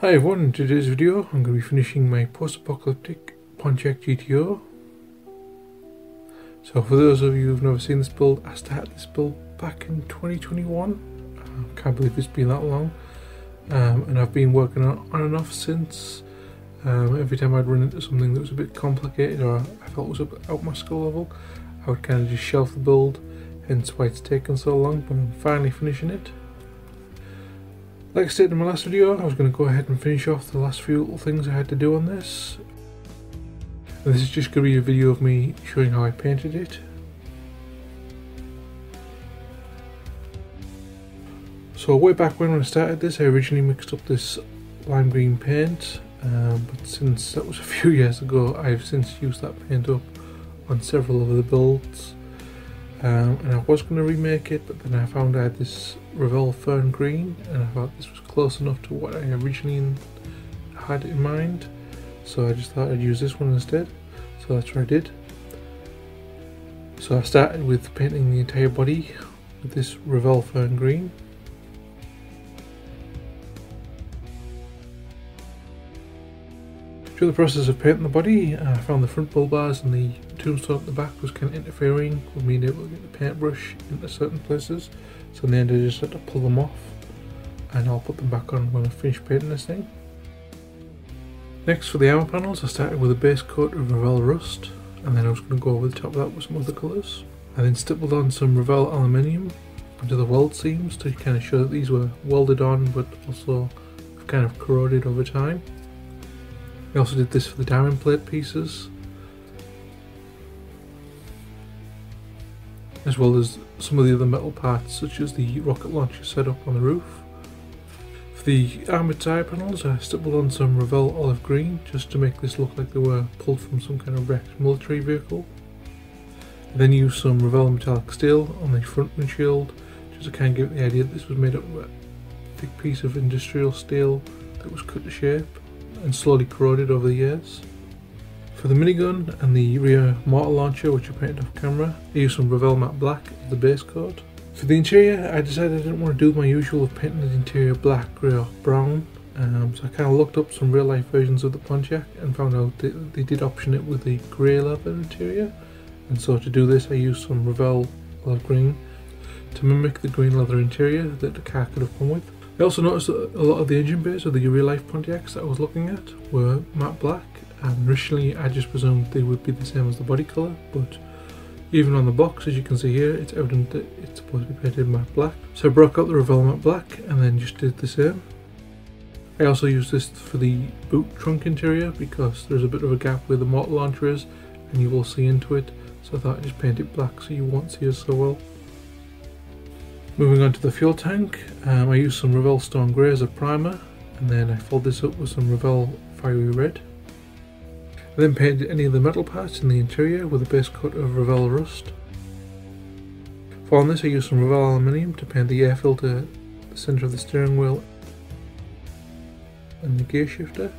Hi everyone, in today's video I'm going to be finishing my Post Apocalyptic Pontiac GTO. So for those of you who've never seen this build, I started this build back in 2021. I can't believe it's been that long. And I've been working on and off since. Every time I'd run into something that was a bit complicated or I felt was out my skill level, I would kind of just shelf the build, hence why it's taken so long, but I'm finally finishing it. Like I said in my last video, I was going to go ahead and finish off the last few little things I had to do on this. And this is just going to be a video of me showing how I painted it. So way back when I started this, I originally mixed up this lime green paint, but since that was a few years ago, I've since used that paint up on several of the builds. And I was going to remake it, but then I found I had this Revell fern green and I thought this was close enough to what I originally had in mind, so I just thought I'd use this one instead. So that's what I did. So I started with painting the entire body with this Revell fern green. Through the process of painting the body, I found the front bull bars and the tombstone at the back was kind of interfering with me being able to get the paintbrush into certain places. So in the end I just had to pull them off, and I'll put them back on when I finish painting this thing. Next, for the armour panels, I started with a base coat of Revell rust, and then I was going to go over the top of that with some other colours. I then stippled on some Revell aluminium onto the weld seams to kind of show that these were welded on but also kind of corroded over time. I also did this for the diamond plate pieces, as well as some of the other metal parts such as the rocket launcher setup on the roof. For the armoured side panels, I stippled on some Revell olive green just to make this look like they were pulled from some kind of wrecked military vehicle. I then used some Revell metallic steel on the front windshield just to kind of give it the idea that this was made up of a thick piece of industrial steel that was cut to shape and slowly corroded over the years. For the minigun and the rear mortar launcher, which I painted off camera, I used some Revell matte black as the base coat. For the interior, I decided I didn't want to do my usual of painting the interior black, grey or brown, so I kind of looked up some real life versions of the Pontiac and found out that they did option it with a grey leather interior, and so to do this I used some Revell olive green to mimic the green leather interior that the car could have come with. I also noticed that a lot of the engine bays of the real life Pontiacs that I was looking at were matte black, and originally I just presumed they would be the same as the body colour, but even on the box, as you can see here, it's evident that it's supposed to be painted matte black. So I broke out the Revell matte black and then just did the same. I also used this for the boot trunk interior because there's a bit of a gap where the mortar launcher is and you will see into it, so I thought I'd just paint it black so you won't see us so well. Moving on to the fuel tank, I used some Revell Stone Grey as a primer, and then I followed this up with some Revell Fiery Red. I then painted any of the metal parts in the interior with a base coat of Revell rust. Following this, I used some Revell aluminium to paint the air filter, the centre of the steering wheel and the gear shifter,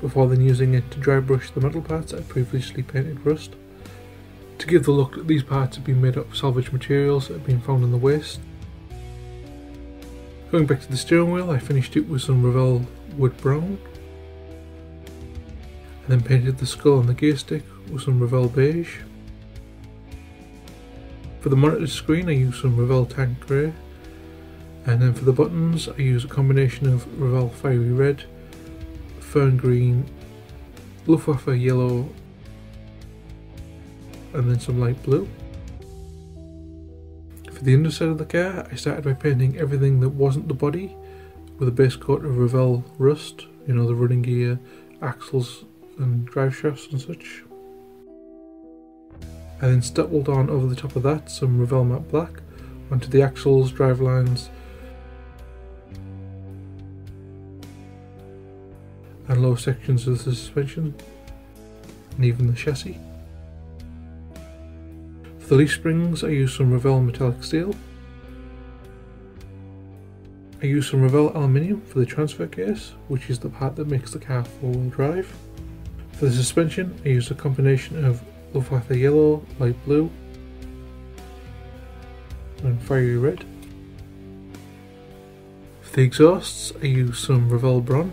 before then using it to dry brush the metal parts I previously painted rust, to give the look that these parts have been made up of salvage materials that have been found in the waste. Going back to the steering wheel, I finished it with some Revell wood brown, and then painted the skull and the gear stick with some Revell beige. For the monitor screen I used some Revell tank grey, and then for the buttons I used a combination of Revell Fiery Red, fern green, Luftwaffe yellow and then some light blue. For the underside of the car, I started by painting everything that wasn't the body with a base coat of Revell rust, you know, the running gear, axles and drive shafts and such. I then stippled on over the top of that some Revell matte black onto the axles, drive lines and lower sections of the suspension and even the chassis. For the leaf springs, I used some Revell metallic steel. I used some Revell aluminium for the transfer case, which is the part that makes the car four-wheel drive. For the suspension, I used a combination of Luftwaffe yellow, light blue and fiery red. For the exhausts, I use some Revell Bron.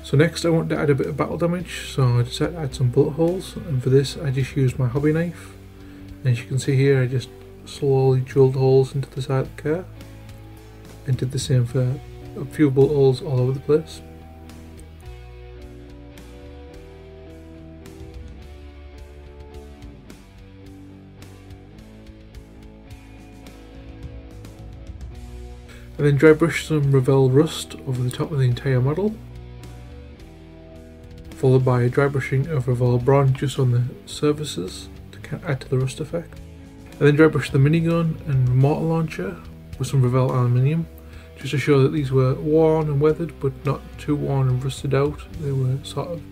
So next I want to add a bit of battle damage, so I decided to add some bullet holes, and for this I just used my hobby knife. And as you can see here, I just slowly drilled holes into the side of the car, and did the same for a few bullet holes all over the place. I then dry brushed some Revell rust over the top of the entire model, followed by a dry brushing of Revell Bron just on the surfaces to add to the rust effect. I then dry brushed the minigun and mortar launcher with some Revell aluminium, just to show that these were worn and weathered, but not too worn and rusted out. They were sort of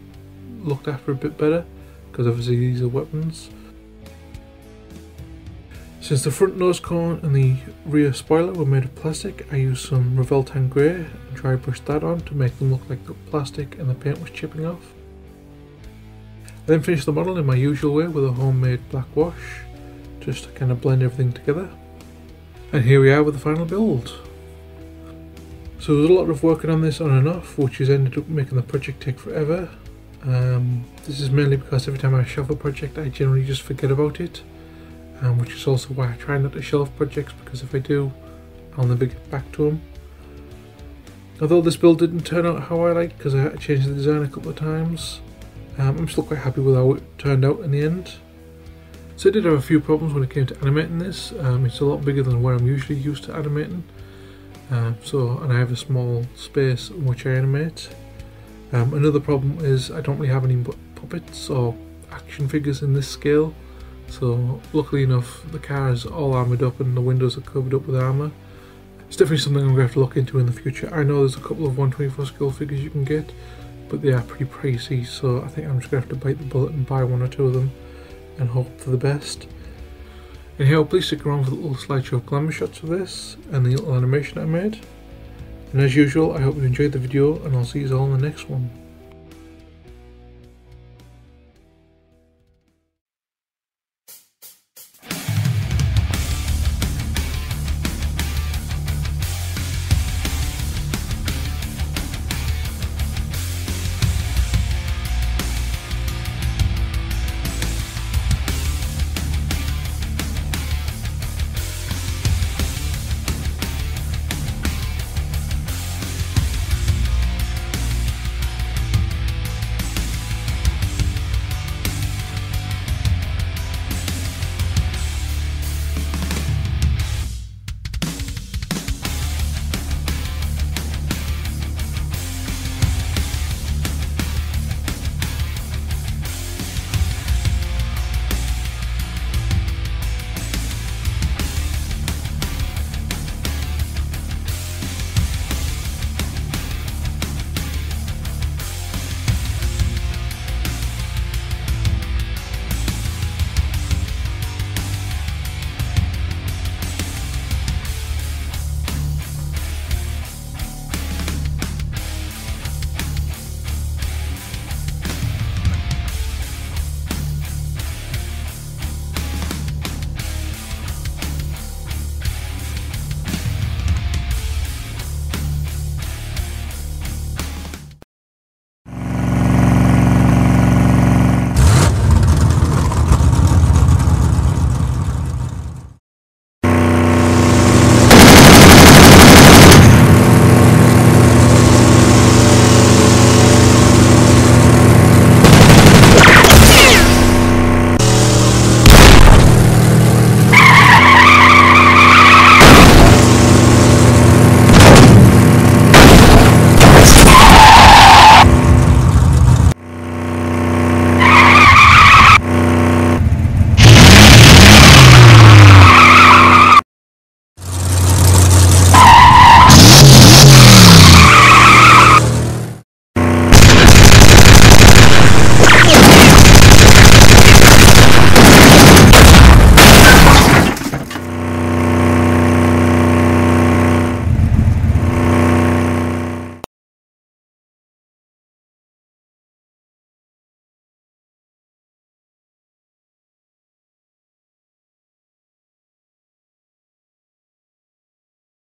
looked after a bit better, because obviously these are weapons. Since the front nose cone and the rear spoiler were made of plastic, I used some Revell Tan Grey and dry brushed that on to make them look like the plastic and the paint was chipping off. I then finished the model in my usual way with a homemade black wash, just to kind of blend everything together. And here we are with the final build. So there was a lot of working on this on and off, which has ended up making the project take forever. This is mainly because every time I shelve a project I generally just forget about it, which is also why I try not to shelve projects, because if I do I'll never get back to them. Although this build didn't turn out how I liked, because I had to change the design a couple of times, I'm still quite happy with how it turned out in the end. So I did have a few problems when it came to animating this. It's a lot bigger than where I'm usually used to animating. And I have a small space in which I animate. Another problem is I don't really have any puppets or action figures in this scale. So luckily enough, the car is all armoured up and the windows are covered up with armour. It's definitely something I'm going to have to look into in the future. I know there's a couple of 1/24 scale figures you can get, but they are pretty pricey, so I think I'm just going to have to bite the bullet and buy one or two of them and hope for the best. Anyhow, please stick around for the little slideshow of glamour shots of this and the little animation I made. And as usual, I hope you enjoyed the video, and I'll see you all in the next one.